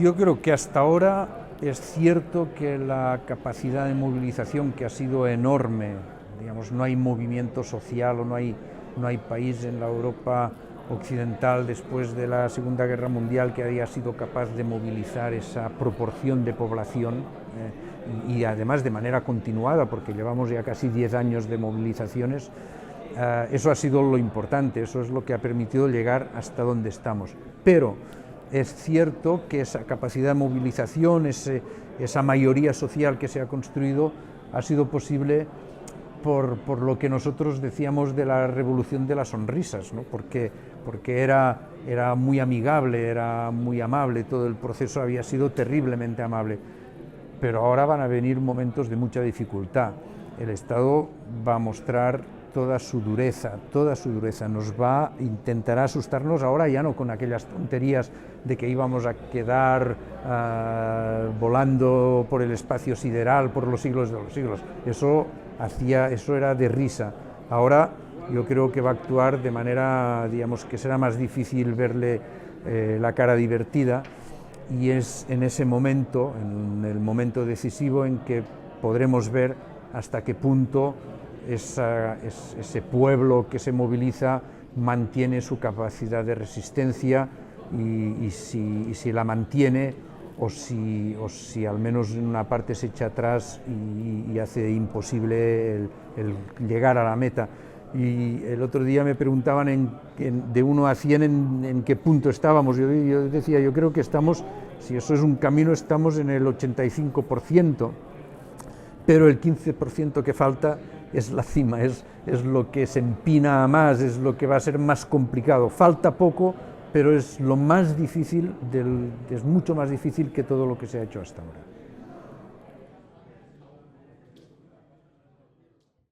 Yo creo que hasta ahora es cierto que la capacidad de movilización, que ha sido enorme, digamos, no hay movimiento social o no hay país en la Europa occidental después de la Segunda Guerra Mundial que haya sido capaz de movilizar esa proporción de población y además de manera continuada, porque llevamos ya casi 10 años de movilizaciones. Eso ha sido lo importante, eso es lo que ha permitido llegar hasta donde estamos. Pero es cierto que esa capacidad de movilización, esa mayoría social que se ha construido, ha sido posible por lo que nosotros decíamos de la revolución de las sonrisas, ¿no? porque era muy amigable, era muy amable, todo el proceso había sido terriblemente amable. Pero ahora van a venir momentos de mucha dificultad. El Estado va a mostrar toda su dureza, intentará asustarnos ahora ya no con aquellas tonterías de que íbamos a quedar volando por el espacio sideral por los siglos de los siglos. Eso era de risa. Ahora yo creo que va a actuar de manera, digamos, que será más difícil verle la cara divertida, y es en ese momento, en el momento decisivo, en que podremos ver hasta qué punto ese pueblo que se moviliza mantiene su capacidad de resistencia y si la mantiene o si al menos en una parte se echa atrás y hace imposible el llegar a la meta. Y el otro día me preguntaban de 1 a 100 en qué punto estábamos. Yo decía, yo creo que estamos, si eso es un camino, estamos en el 85%, pero el 15% que falta es la cima, es lo que se empina más, es lo que va a ser más complicado. Falta poco, pero es lo más difícil, es mucho más difícil que todo lo que se ha hecho hasta ahora.